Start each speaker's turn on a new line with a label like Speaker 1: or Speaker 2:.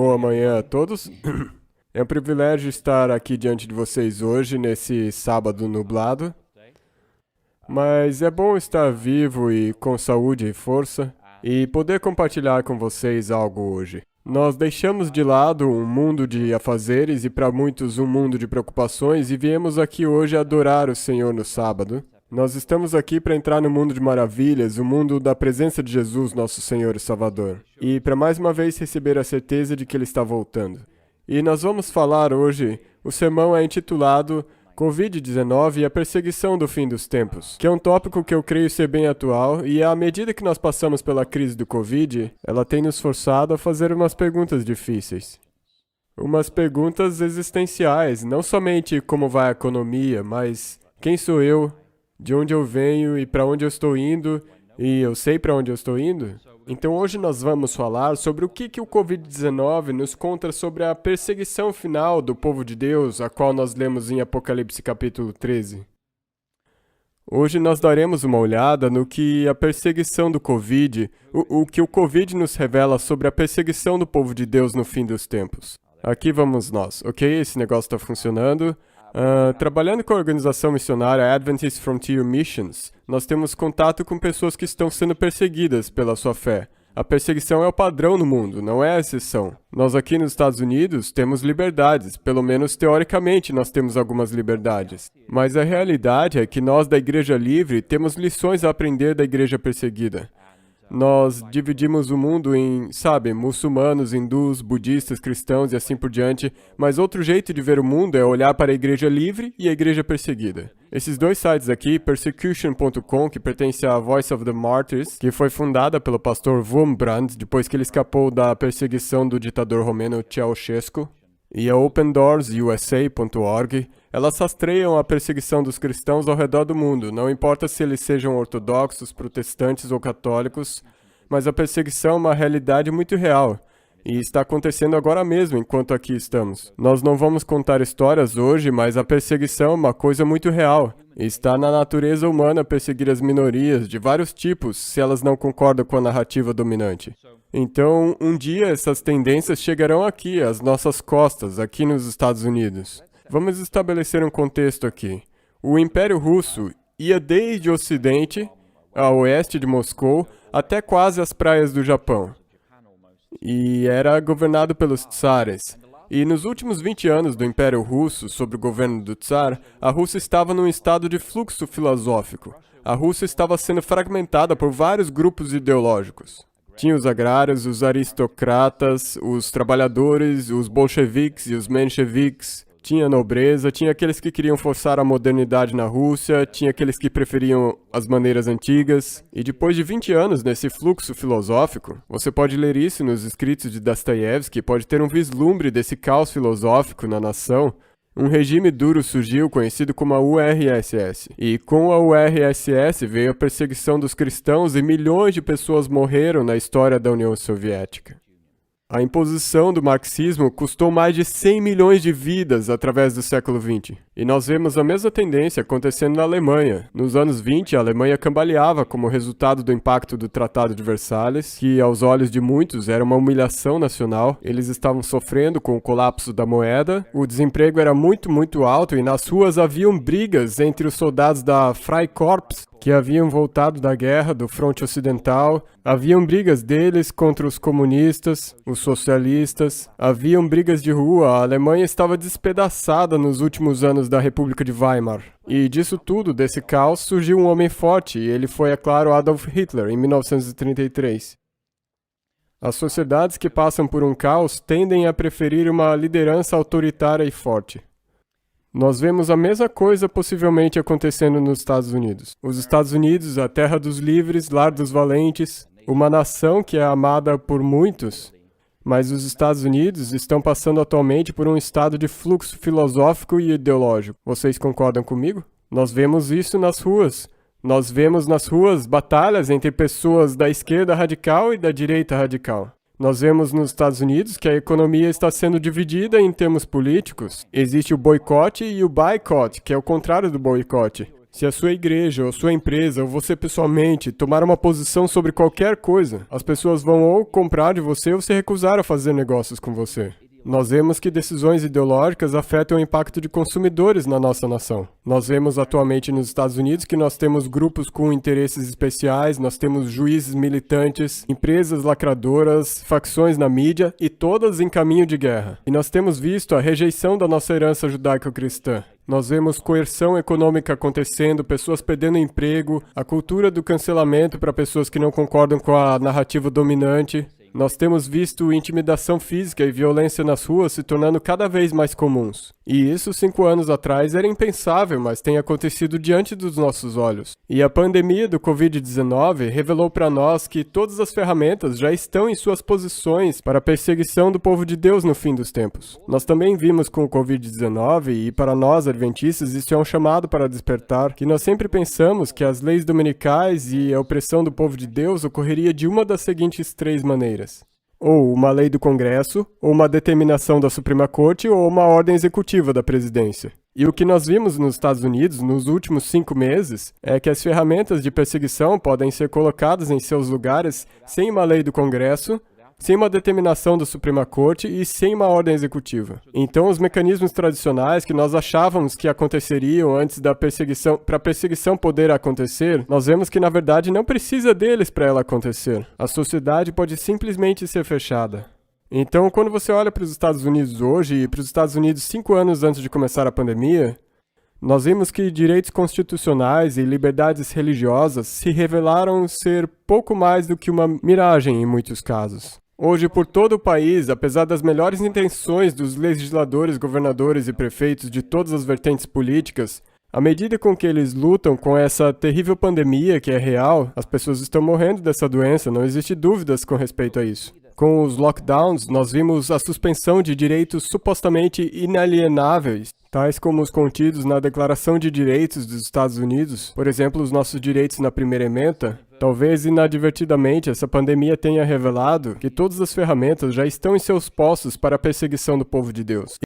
Speaker 1: Boa manhã a todos. É um privilégio estar aqui diante de vocês hoje, nesse sábado nublado. Mas é bom estar vivo e com saúde e força e poder compartilhar com vocês algo hoje. Nós deixamos de lado um mundo de afazeres e para muitos um mundo de preocupações e viemos aqui hoje adorar o Senhor no sábado. Nós estamos aqui para entrar no mundo de maravilhas, o mundo da presença de Jesus, nosso Senhor e Salvador. E para mais uma vez receber a certeza de que Ele está voltando. E nós vamos falar hoje, o sermão é intitulado Covid-19 e a perseguição do fim dos tempos, que é um tópico que eu creio ser bem atual e à medida que nós passamos pela crise do Covid, ela tem nos forçado a fazer umas perguntas difíceis. Umas perguntas existenciais, não somente como vai a economia, mas quem sou eu? De onde eu venho e para onde eu estou indo, e eu sei para onde eu estou indo? Então hoje nós vamos falar sobre o que o Covid-19 nos conta sobre a perseguição final do povo de Deus, a qual nós lemos em Apocalipse capítulo 13. Hoje nós daremos uma olhada no que a perseguição do Covid, o que o Covid nos revela sobre a perseguição do povo de Deus no fim dos tempos. Aqui vamos nós, ok? Esse negócio está funcionando. Trabalhando com a organização missionária Adventist Frontier Missions, nós temos contato com pessoas que estão sendo perseguidas pela sua fé. A perseguição é o padrão no mundo, não é a exceção. Nós aqui nos Estados Unidos temos liberdades, pelo menos teoricamente nós temos algumas liberdades. Mas a realidade é que nós da Igreja Livre temos lições a aprender da Igreja perseguida. Nós dividimos o mundo em, muçulmanos, hindus, budistas, cristãos e assim por diante, mas outro jeito de ver o mundo é olhar para a Igreja Livre e a Igreja Perseguida. Esses dois sites aqui, Persecution.com, que pertence à Voice of the Martyrs, que foi fundada pelo pastor Wurmbrand, depois que ele escapou da perseguição do ditador romeno Ceausescu, e a OpenDoorsUSA.org, elas rastreiam a perseguição dos cristãos ao redor do mundo, não importa se eles sejam ortodoxos, protestantes ou católicos, mas a perseguição é uma realidade muito real, e está acontecendo agora mesmo enquanto aqui estamos. Nós não vamos contar histórias hoje, mas a perseguição é uma coisa muito real. Está na natureza humana perseguir as minorias de vários tipos, se elas não concordam com a narrativa dominante. Então, um dia essas tendências chegarão aqui, às nossas costas, aqui nos Estados Unidos. Vamos estabelecer um contexto aqui. O Império Russo ia desde o Ocidente, a oeste de Moscou, até quase as praias do Japão. E era governado pelos tsares. E nos últimos 20 anos do Império Russo, sob o governo do tsar, a Rússia estava num estado de fluxo filosófico. A Rússia estava sendo fragmentada por vários grupos ideológicos. Tinha os agrários, os aristocratas, os trabalhadores, os bolcheviques e os mencheviques. Tinha a nobreza, tinha aqueles que queriam forçar a modernidade na Rússia, tinha aqueles que preferiam as maneiras antigas. E depois de 20 anos nesse fluxo filosófico, você pode ler isso nos escritos de Dostoiévski, pode ter um vislumbre desse caos filosófico na nação. Um regime duro surgiu, conhecido como a URSS. E com a URSS veio a perseguição dos cristãos e milhões de pessoas morreram na história da União Soviética. A imposição do marxismo custou mais de 100 milhões de vidas através do século XX. E nós vemos a mesma tendência acontecendo na Alemanha. Nos anos 20, a Alemanha cambaleava como resultado do impacto do Tratado de Versalhes, que aos olhos de muitos era uma humilhação nacional. Eles estavam sofrendo com o colapso da moeda, o desemprego era muito alto e nas ruas haviam brigas entre os soldados da Freikorps, que haviam voltado da guerra do fronte ocidental, haviam brigas deles contra os comunistas, os socialistas, haviam brigas de rua, a Alemanha estava despedaçada nos últimos anos da República de Weimar. E disso tudo, desse caos, surgiu um homem forte, e ele foi, é claro, Adolf Hitler, em 1933. As sociedades que passam por um caos tendem a preferir uma liderança autoritária e forte. Nós vemos a mesma coisa possivelmente acontecendo nos Estados Unidos. Os Estados Unidos, a terra dos livres, lar dos valentes, uma nação que é amada por muitos, mas os Estados Unidos estão passando atualmente por um estado de fluxo filosófico e ideológico. Vocês concordam comigo? Nós vemos isso nas ruas. Nós vemos nas ruas batalhas entre pessoas da esquerda radical e da direita radical. Nós vemos nos Estados Unidos que a economia está sendo dividida em termos políticos. Existe o boicote e o boycott, que é o contrário do boicote. Se a sua igreja, ou sua empresa, ou você pessoalmente tomar uma posição sobre qualquer coisa, as pessoas vão ou comprar de você ou se recusar a fazer negócios com você. Nós vemos que decisões ideológicas afetam o impacto de consumidores na nossa nação. Nós vemos atualmente nos Estados Unidos que nós temos grupos com interesses especiais, nós temos juízes militantes, empresas lacradoras, facções na mídia e todas em caminho de guerra. E nós temos visto a rejeição da nossa herança judaico-cristã. Nós vemos coerção econômica acontecendo, pessoas perdendo emprego, a cultura do cancelamento para pessoas que não concordam com a narrativa dominante. Nós temos visto intimidação física e violência nas ruas se tornando cada vez mais comuns. E isso 5 anos atrás era impensável, mas tem acontecido diante dos nossos olhos. E a pandemia do Covid-19 revelou para nós que todas as ferramentas já estão em suas posições para a perseguição do povo de Deus no fim dos tempos. Nós também vimos com o Covid-19, e para nós adventistas isso é um chamado para despertar, que nós sempre pensamos que as leis dominicais e a opressão do povo de Deus ocorreria de uma das seguintes 3 maneiras. Ou uma lei do Congresso, ou uma determinação da Suprema Corte, ou uma ordem executiva da presidência. E o que nós vimos nos Estados Unidos nos últimos 5 meses é que as ferramentas de perseguição podem ser colocadas em seus lugares sem uma lei do Congresso, sem uma determinação da Suprema Corte e sem uma ordem executiva. Então, os mecanismos tradicionais que nós achávamos que aconteceriam antes da perseguição, para a perseguição poder acontecer, nós vemos que, na verdade, não precisa deles para ela acontecer. A sociedade pode simplesmente ser fechada. Então, quando você olha para os Estados Unidos hoje e para os Estados Unidos 5 anos antes de começar a pandemia, nós vimos que direitos constitucionais e liberdades religiosas se revelaram ser pouco mais do que uma miragem em muitos casos. Hoje, por todo o país, apesar das melhores intenções dos legisladores, governadores e prefeitos de todas as vertentes políticas, à medida com que eles lutam com essa terrível pandemia que é real, as pessoas estão morrendo dessa doença, não existe dúvidas com respeito a isso. Com os lockdowns, nós vimos a suspensão de direitos supostamente inalienáveis, tais como os contidos na Declaração de Direitos dos Estados Unidos, por exemplo, os nossos direitos na primeira ementa. Talvez inadvertidamente essa pandemia tenha revelado que todas as ferramentas já estão em seus postos para a perseguição do povo de Deus.